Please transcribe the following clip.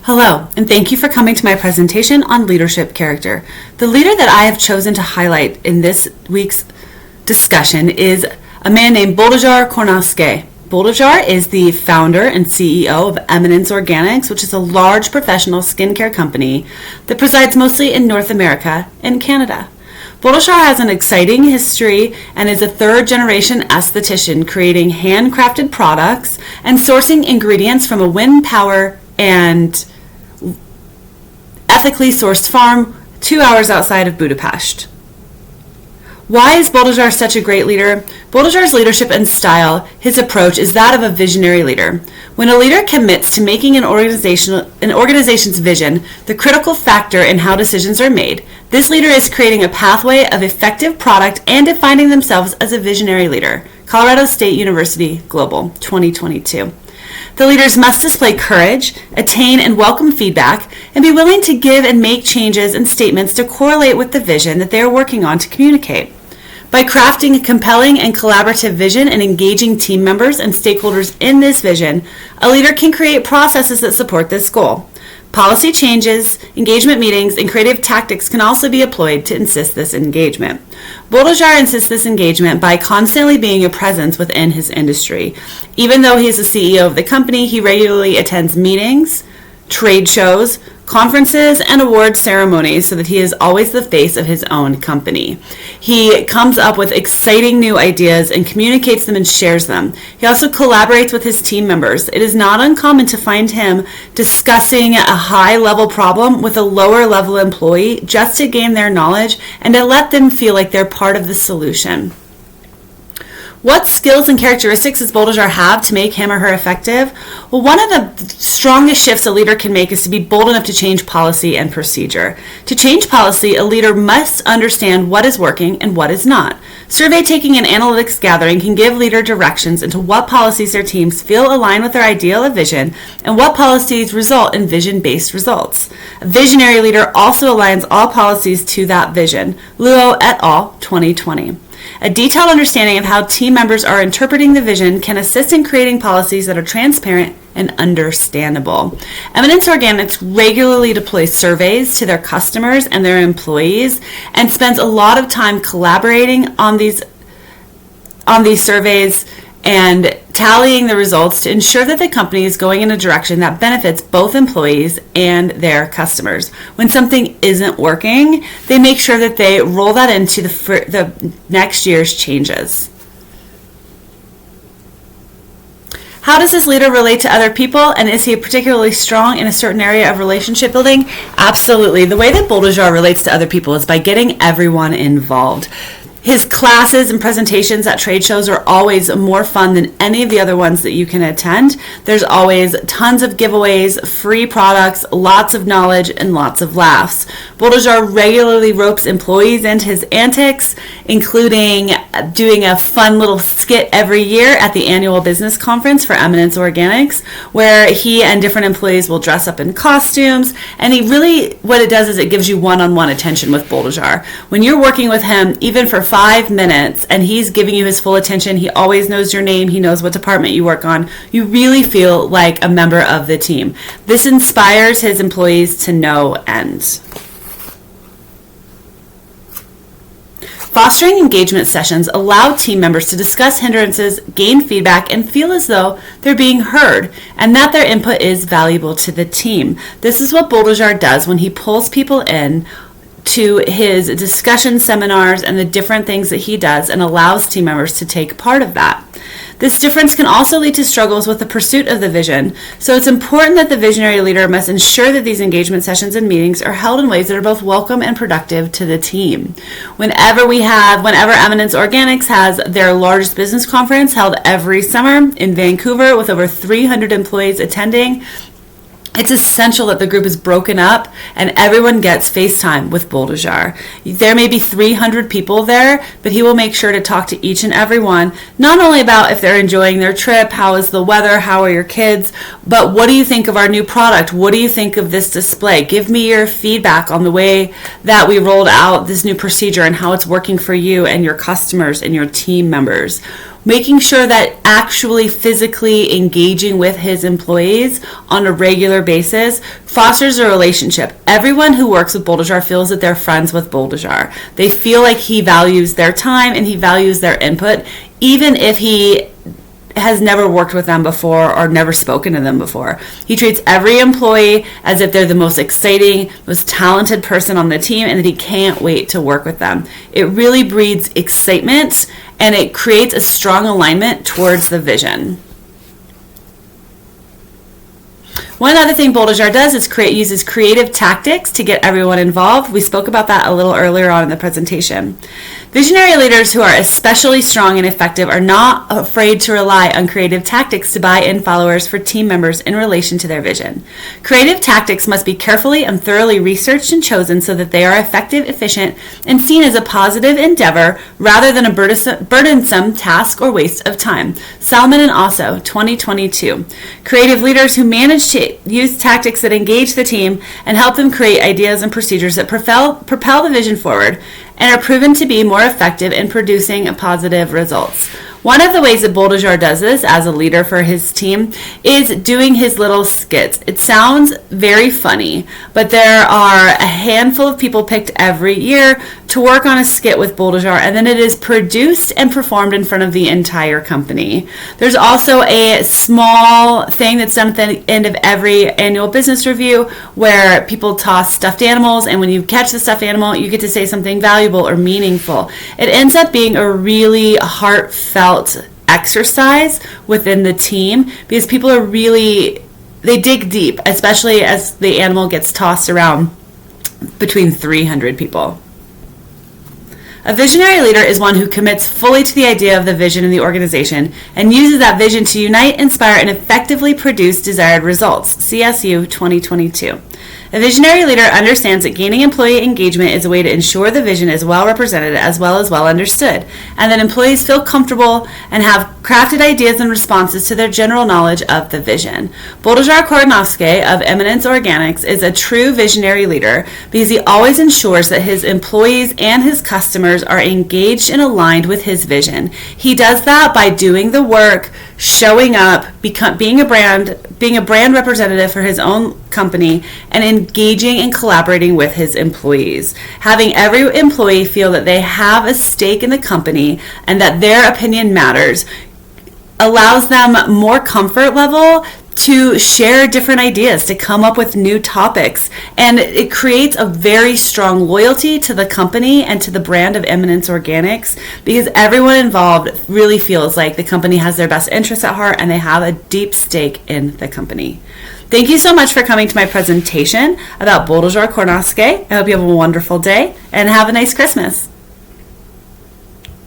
Hello, and thank you for coming to my presentation on leadership character. The leader that I have chosen to highlight in this week's discussion is a man named Boldazar Kornowski. Boldazar is the founder and CEO of Eminence Organics, which is a large professional skincare company that presides mostly in North America and Canada. Boldazar has an exciting history and is a third-generation esthetician creating handcrafted products and sourcing ingredients from a wind power and ethically sourced farm 2 hours outside of Budapest. Why is Boldazar such a great leader? Boldazar's leadership and style, his approach, is that of a visionary leader. When a leader commits to making an organization's vision the critical factor in how decisions are made, this leader is creating a pathway of effective product and defining themselves as a visionary leader. Colorado State University Global, 2022. The leaders must display courage, attain and welcome feedback, and be willing to give and make changes and statements to correlate with the vision that they are working on to communicate. By crafting a compelling and collaborative vision and engaging team members and stakeholders in this vision, a leader can create processes that support this goal. Policy changes, engagement meetings, and creative tactics can also be employed to insist this engagement. Boldazar insists this engagement by constantly being a presence within his industry. Even though he is the CEO of the company, he regularly attends meetings, trade shows, conferences, and award ceremonies so that he is always the face of his own company. He comes up with exciting new ideas and communicates them and shares them. He also collaborates with his team members. It is not uncommon to find him discussing a high-level problem with a lower-level employee just to gain their knowledge and to let them feel like they're part of the solution. What skills and characteristics does Boldazar have to make him or her effective? Well, one of the strongest shifts a leader can make is to be bold enough to change policy and procedure. To change policy, a leader must understand what is working and what is not. Survey taking and analytics gathering can give leader directions into what policies their teams feel align with their ideal of vision and what policies result in vision-based results. A visionary leader also aligns all policies to that vision. Luo et al., 2020. A detailed understanding of how team members are interpreting the vision can assist in creating policies that are transparent and understandable. Eminence Organics regularly deploys surveys to their customers and their employees and spends a lot of time collaborating on these surveys and tallying the results to ensure that the company is going in a direction that benefits both employees and their customers. When something isn't working, they make sure that they roll that into the next year's changes. How does this leader relate to other people, and is he particularly strong in a certain area of relationship building? Absolutely. The way that Boldazar relates to other people is by getting everyone involved. His classes and presentations at trade shows are always more fun than any of the other ones that you can attend. There's always tons of giveaways, free products, lots of knowledge, and lots of laughs. Boldazar regularly ropes employees into his antics, including doing a fun little skit every year at the annual business conference for Eminence Organics, where he and different employees will dress up in costumes. And what it does is it gives you one-on-one attention with Boldazar. When you're working with him, even for 5 minutes, and he's giving you his full attention, he always knows your name, he knows what department you work on, you really feel like a member of the team. This inspires his employees to no end. Fostering engagement sessions allow team members to discuss hindrances, gain feedback, and feel as though they're being heard and that their input is valuable to the team. This is what Boldazar does when he pulls people in to his discussion seminars and the different things that he does and allows team members to take part of that. This difference can also lead to struggles with the pursuit of the vision, so it's important that the visionary leader must ensure that these engagement sessions and meetings are held in ways that are both welcome and productive to the team. Whenever Eminence Organics has their largest business conference held every summer in Vancouver with over 300 employees attending, it's essential that the group is broken up and everyone gets FaceTime with Boldazar. There may be 300 people there, but he will make sure to talk to each and every one, not only about if they're enjoying their trip, how is the weather, how are your kids, but what do you think of our new product? What do you think of this display? Give me your feedback on the way that we rolled out this new procedure and how it's working for you and your customers and your team members. making sure that actually physically engaging with his employees on a regular basis fosters a relationship. Everyone who works with Boldijar feels that they're friends with Boldijar. They feel like he values their time and he values their input, even if he has never worked with them before or never spoken to them before. He treats every employee as if they're the most exciting, most talented person on the team and that he can't wait to work with them. It really breeds excitement and it creates a strong alignment towards the vision. One other thing Boldijar does is uses creative tactics to get everyone involved. We spoke about that a little earlier on in the presentation. Visionary leaders who are especially strong and effective are not afraid to rely on creative tactics to buy in followers for team members in relation to their vision. Creative tactics must be carefully and thoroughly researched and chosen so that they are effective, efficient, and seen as a positive endeavor rather than a burdensome task or waste of time. Salmon and Osso, 2022. Creative leaders who manage to use tactics that engage the team and help them create ideas and procedures that propel the vision forward and are proven to be more effective in producing positive results. One of the ways that Boldijar does this as a leader for his team is doing his little skits. It sounds very funny, but there are a handful of people picked every year to work on a skit with Boldijar, and then it is produced and performed in front of the entire company. There's also a small thing that's done at the end of every annual business review where people toss stuffed animals, and when you catch the stuffed animal, you get to say something valuable or meaningful. It ends up being a really heartfelt exercise within the team because people are they dig deep, especially as the animal gets tossed around between 300 people. A visionary leader is one who commits fully to the idea of the vision in the organization and uses that vision to unite, inspire, and effectively produce desired results. CSU 2022. A visionary leader understands that gaining employee engagement is a way to ensure the vision is well represented as well as well understood, and that employees feel comfortable and have crafted ideas and responses to their general knowledge of the vision. Boldijar Kornowski of Eminence Organics is a true visionary leader because he always ensures that his employees and his customers are engaged and aligned with his vision. He does that by doing the work, showing up, being a brand representative for his own company, and engaging and collaborating with his employees. Having every employee feel that they have a stake in the company and that their opinion matters allows them more comfort level to share different ideas, to come up with new topics, and it creates a very strong loyalty to the company and to the brand of Eminence Organics because everyone involved really feels like the company has their best interests at heart and they have a deep stake in the company. Thank you so much for coming to my presentation about Boldijar Kornowski. I hope you have a wonderful day and have a nice Christmas.